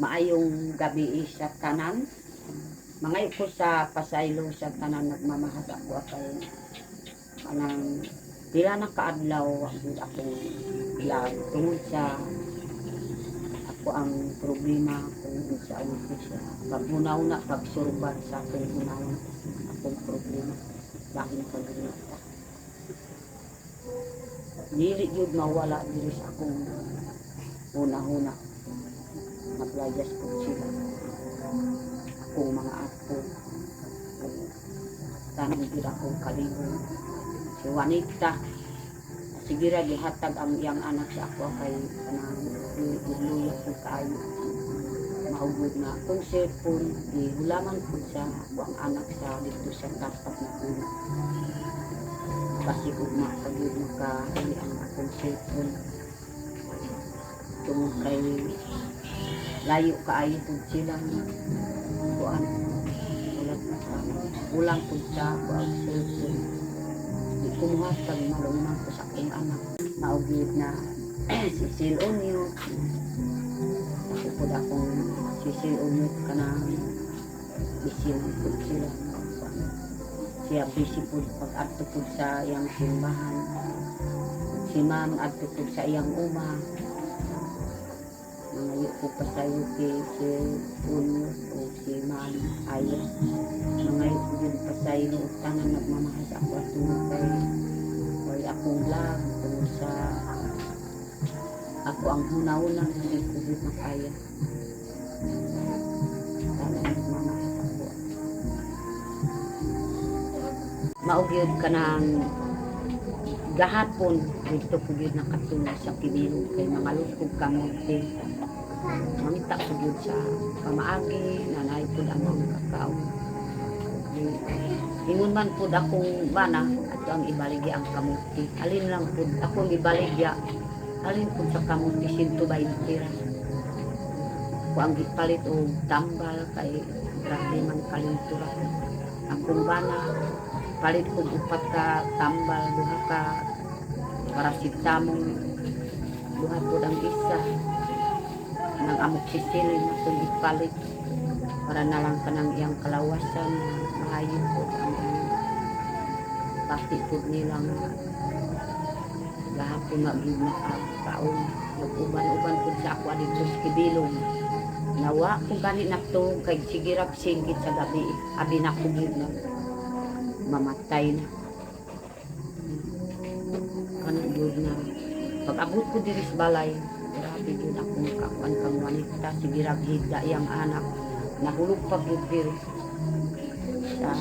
Maayong gabi sa tanan. Mga ko sa pasaylo sa tanan nagmamahal ako kay kanang pila na kaadlaw ang akong vlog tungod sa ako ang problema kung sa ako siya. Pagmunaw na pagsurbat sa akong munaw akong problema. Dahil pagmumata. Dili yun mawala diri sa akong una-una. Naglayas po sila. Akong mga apo. Tanong din akong kalibong. Si Juanita. Sigira gihatag ang iyang anak sa ako kay kanang luya ko kaayo. Maugod na kung cellphone, hulaman po sa ako ang anak sa dito sa tapat na puno. Kasi kung makagod makahali ang akong cellphone. Tungod kay layo kaayo po silang kuan. Ulang po sa ako ang cellphone. Di kumuhatag malungan ko sa akong anak. Maugod na sisil onyo. Ako po akong sisil onyo ka na bisil po sila. Siya busy po pag-adto po sa iyang simbahan. Si ma'am adto po sa iyang uma. Mga po pa sa yuki si Unyo o si ma'am Aya. Mga yun pa sa ino tanan nagmamahal sa ako at kay akong vlog tungkol sa ako ang hunaunang hindi ko din makaya. Tanan nagmamahal sa ako. Maugyod ka ng gahapon dito po yun nakatulog sa Kibiro kay mga lukog kamote. Mamita po yun sa pamaagi, nanay po ang mga kakao. Ingon man po akong bana at ang ibaligya ang kamote. Alin lang po akong ibaligya, alin po sa kamote 120 ra. Ako ang ipalit o tambal kay grabe man kalintura. Akong bana, palit ko upat ka tambal, duha ka parasitamong, duha po ang isa ng amoxicillin na kung ipalit para na lang ka ng iyang kalawasan maayon po ang pati po nilang gahapon maging nakakaon nag-uban-uban po sa ako dito sa Kibilong nawa kung gani naktuong kay sigirap singgit sa gabi abi na kumid na mamatay na kanang yun na pag-abot ko diri sa balay grabe yun akong kakuan kang wanita sigirap higda iyang anak nahulog pag-ibir sa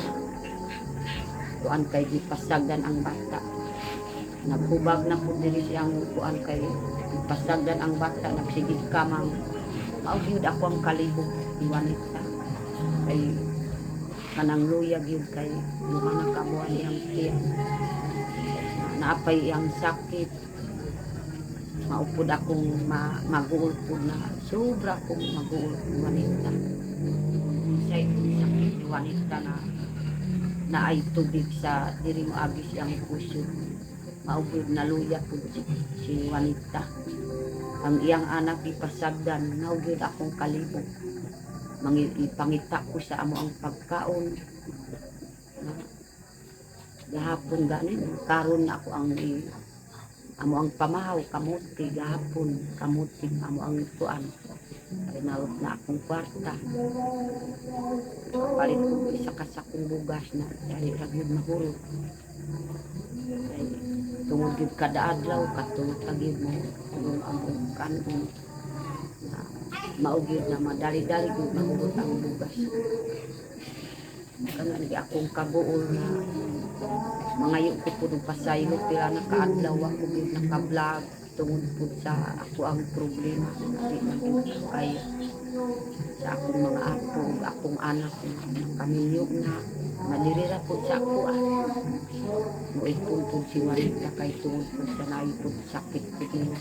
kuan kay ipasagdan ang bata naghubag na po diri siyang kuan kay ipasagdan ang bata nagsigig kamang maugyud ako ang kalibog ni wanita kay kanang luyag yun kay lumanang kabuan iyang tiyan naapay iyang sakit maupod akong maguol po na sobra akong maguol po wanita sa sakit ni wanita na ay tubig sa diri mo abis ang puso maupod na luya po si wanita ang iyang anak ipasagdan naugid akong kalibog ipangita ko sa amo ang pagkaon gahapon ganin karon ako ang amo ang pamahaw kamuti gahapon kamuti amo ang tuan ay nawag na akong kwarta kapalit ko isa kasakong bugas na dali ragyod mahurot ay tungod yun kada adlaw katulog ragyod mo tungod ang kanon na maugyod na madali-dali yun mahurot ang bugas kana lagi akong kabuol na mga yung ko po nung pasaylo pila na kaadlaw ako yun naka-vlog tungod po sa ako ang problema hindi na kaya sa akong mga apo akong anak kamilyo na nadirira po sa ako muig po si Juanita kay tungod po sa naay po sakit po nila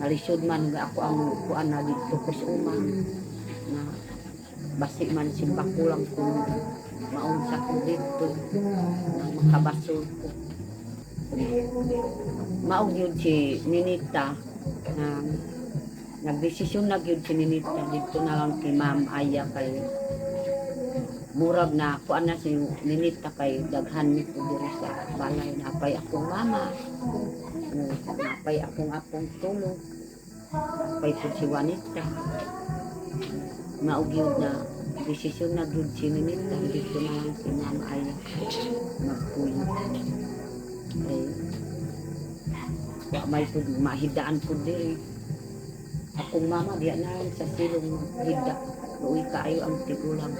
nalisod man ako ang kuan na dito ko sa uma na basi man simba kulang kung maunsa ko dito na makabasol ko maog yun si Ninita na nagdesisyon na gyud si Ninita dito na lang kay Ma'am Aya kay murag na kuan na si Ninita kay daghan ni ko diri sa balay napay akong mama. Napay akong apong tulog. Napay po si Juanita. Maugyod na desisyon na gyud si Ninita dito na lang si Ma'am Aya magpuyo. Ay wa may pud mahidaan pud diri. Akong mama diya na lang sa silong hida. Uy kaayo ang tigulang.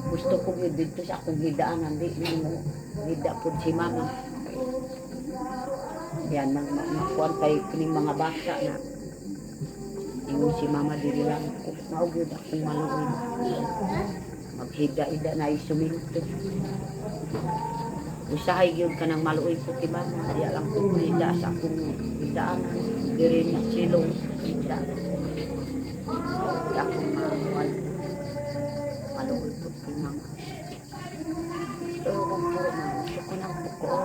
Gusto ko yun dito sa akong hidaan. Hindi mo hida po si mama. Yan, makuhan kayo kining mga bata na. Ingon si mama diri lang. Maugod akong maluoy. Maghida-hida na isuminto. Usahay yun ka ng maluoy po kay mama. Diya lang po hida sa akong hidaan. Diri na silong hida. Akong maluoy. Maluoy po kay mama. Pero kung puro mama, gusto ko ng buko.